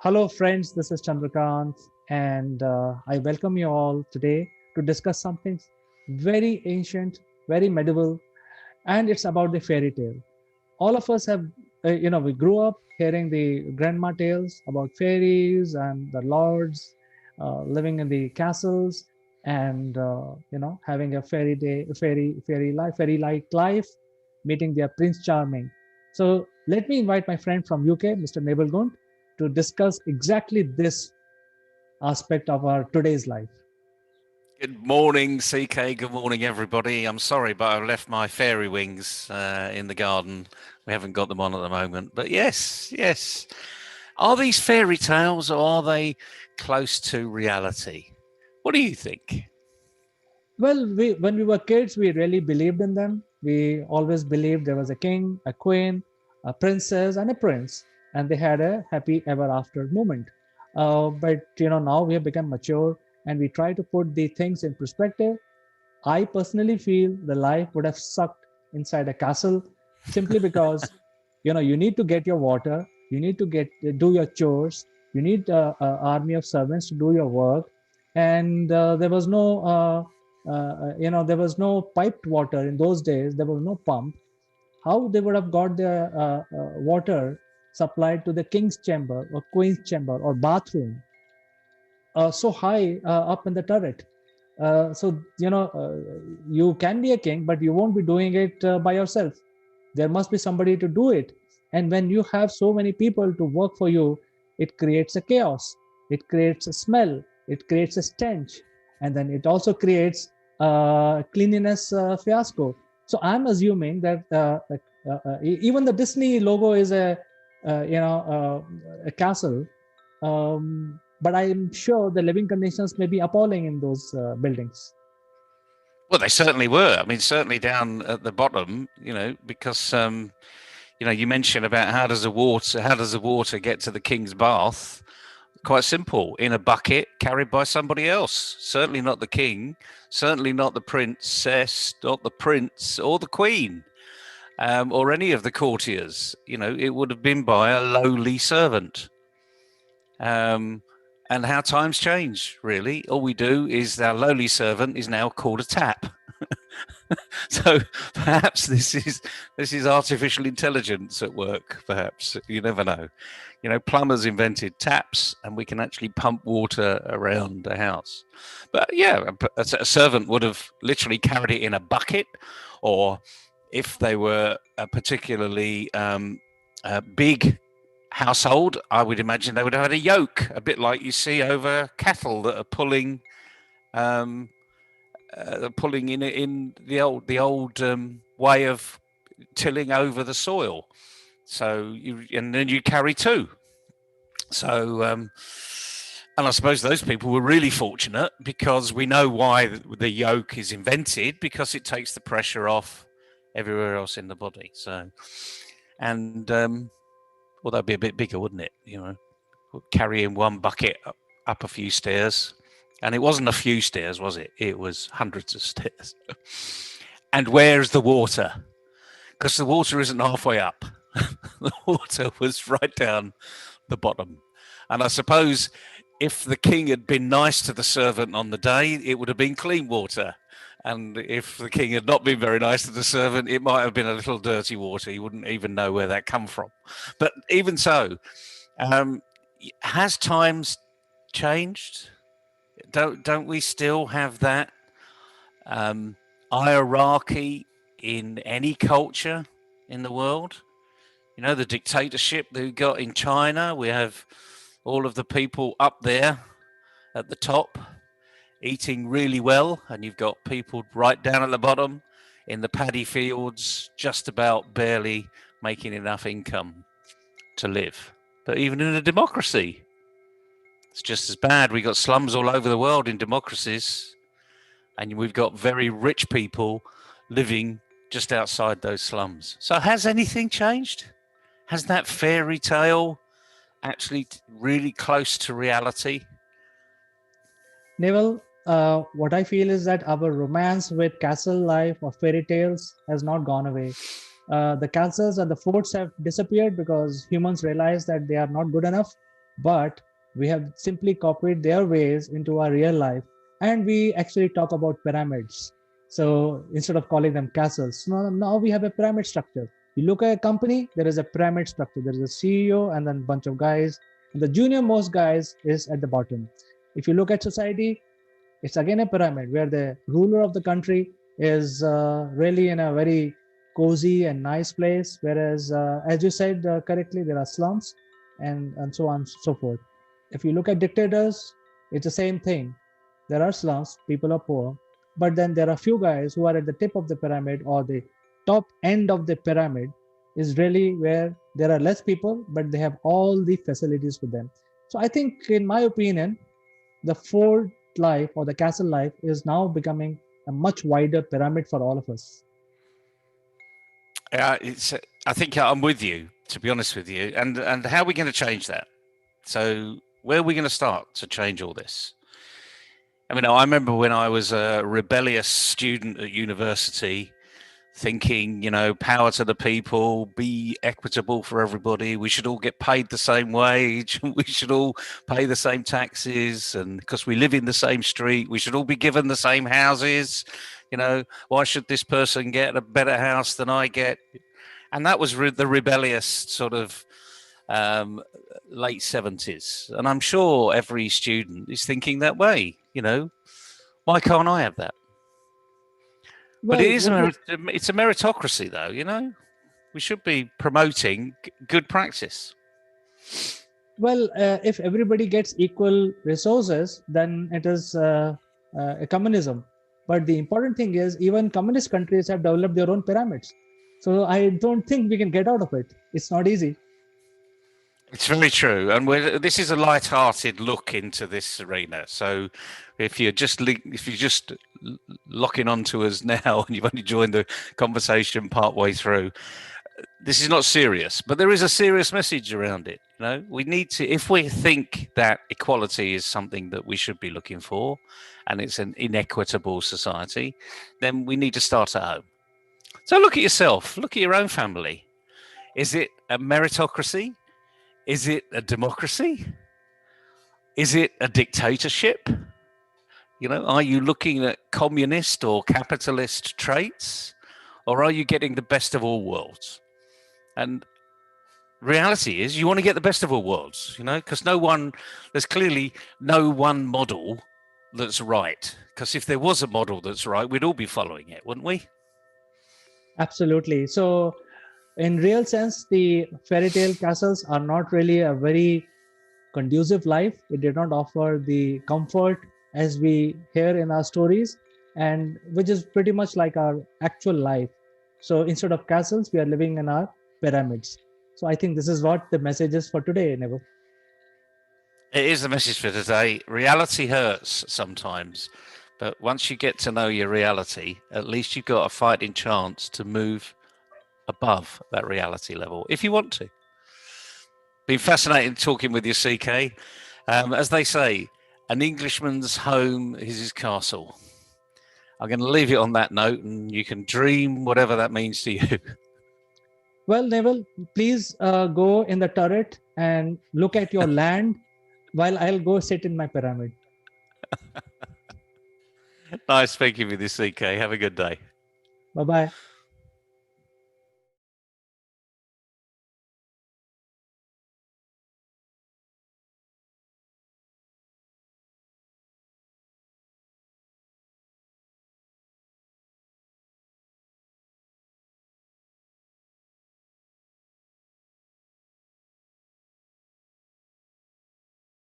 Hello, friends. This is Chandrakant, and I welcome you all today to discuss something very ancient, very medieval, and it's about the fairy tale. All of us have, we grew up hearing the grandma tales about fairies and the lords living in the castles and, having a fairy day, fairy like life, meeting their Prince Charming. So let me invite my friend from UK, Mr. Neville Gaunt, to discuss exactly this aspect of our today's life. Good morning, CK. Good morning, everybody. I'm sorry, but I've left my fairy wings in the garden. We haven't got them on at the moment. But yes. Are these fairy tales or are they close to reality? What do you think? Well, when we were kids, we really believed in them. We always believed there was a king, a queen, a princess, and a prince, and they had a happy ever after moment. But now we have become mature, and we try to put the things in perspective. I personally feel the life would have sucked inside a castle simply because you need to get your water, you need to get do your chores, you need an army of servants to do your work, and there was no piped water in those days. There was no pump. How they would have got their water supplied to the king's chamber or queen's chamber or bathroom so high up in the turret? You can be a king, but you won't be doing it by yourself. There must be somebody to do it. And when you have so many people to work for you, it creates a chaos. It creates a smell. It creates a stench. And then it also creates a cleanliness fiasco. So I'm assuming that even the Disney logo is a castle. But I'm sure the living conditions may be appalling in those buildings. Well, they certainly were. I mean, certainly down at the bottom, because you mentioned about how does the water get to the king's bath? Quite simple, in a bucket carried by somebody else. Certainly not the king, certainly not the princess, not the prince or the queen, or any of the courtiers. It would have been by a lowly servant. And how times change, really. All we do is our lowly servant is now called a tap. So perhaps this is artificial intelligence at work. Perhaps you never know. Plumbers invented taps, and we can actually pump water around the house. But yeah, a servant would have literally carried it in a bucket, or if they were a particularly big household, I would imagine they would have had a yoke, a bit like you see over cattle that are pulling in the old way of tilling over the soil. So and then you carry two. So and I suppose those people were really fortunate because we know why the yoke is invented, because it takes the pressure off everywhere else in the body. So, and well, that'd be a bit bigger, wouldn't it? Carrying one bucket up a few stairs. And it wasn't a few stairs, was it? It was hundreds of stairs. And where's the water? Because the water isn't halfway up. The water was right down the bottom. And I suppose if the king had been nice to the servant on the day, it would have been clean water. And if the king had not been very nice to the servant, it might have been a little dirty water. You wouldn't even know where that come from. But even so, has times changed? Don't we still have that hierarchy in any culture in the world? The dictatorship that we got in China. We have all of the people up there at the top eating really well, and you've got people right down at the bottom in the paddy fields, just about barely making enough income to live. But even in a democracy, it's just as bad. We've got slums all over the world in democracies, and we've got very rich people living just outside those slums. So has anything changed? Has that fairy tale actually really close to reality? Neville, what I feel is that our romance with castle life or fairy tales has not gone away. The castles and the forts have disappeared because humans realize that they are not good enough. but we have simply copied their ways into our real life, and we actually talk about pyramids. So instead of calling them castles, now we have a pyramid structure. You look at a company, there is a pyramid structure. There is a CEO and then a bunch of guys, and the junior most guys is at the bottom. If you look at society, it's again a pyramid where the ruler of the country is really in a very cozy and nice place, whereas, as you said correctly, there are slums and so on and so forth. If you look at dictators, it's the same thing. There are slums, people are poor, but then there are few guys who are at the tip of the pyramid, or the top end of the pyramid is really where there are less people, but they have all the facilities with them. So I think, in my opinion, the fort life or the castle life is now becoming a much wider pyramid for all of us. It's. I think I'm with you, to be honest with you. And how are we going to change that? So where are we going to start to change all this? I mean, I remember when I was a rebellious student at university, thinking, power to the people, be equitable for everybody. We should all get paid the same wage. We should all pay the same taxes. And because we live in the same street, we should all be given the same houses. Why should this person get a better house than I get? And that was the rebellious sort of late 70s. And I'm sure every student is thinking that way. Why can't I have that? But it Well, is it's a meritocracy, though. We should be promoting good practice. if everybody gets equal resources, then it is a communism. But the important thing is, even communist countries have developed their own pyramids. So I don't think we can get out of it. It's not easy. It's very true, and this is a light-hearted look into this arena. So, if you're just locking onto us now and you've only joined the conversation part way through, this is not serious, but there is a serious message around it. We need to, if we think that equality is something that we should be looking for, and it's an inequitable society, then we need to start at home. So look at yourself, look at your own family. Is it a meritocracy? Is it a democracy? Is it a dictatorship? Are you looking at communist or capitalist traits? Or are you getting the best of all worlds? And reality is you want to get the best of all worlds, because there's clearly no one model that's right. Because if there was a model that's right, we'd all be following it, wouldn't we? Absolutely. So, in real sense, the fairy tale castles are not really a very conducive life. It did not offer the comfort as we hear in our stories, and which is pretty much like our actual life. So instead of castles, we are living in our pyramids. So I think this is what the message is for today, Neville. It is the message for today. Reality hurts sometimes, but once you get to know your reality, at least you've got a fighting chance to move above that reality level if you want to. Been fascinating talking with you, CK. As they say, an Englishman's home is his castle. I'm going to leave it on that note, and you can dream whatever that means to you. Well, Neville, please go in the turret and look at your land while I'll go sit in my pyramid. Nice speaking with you, CK. Have a good day. Bye-bye.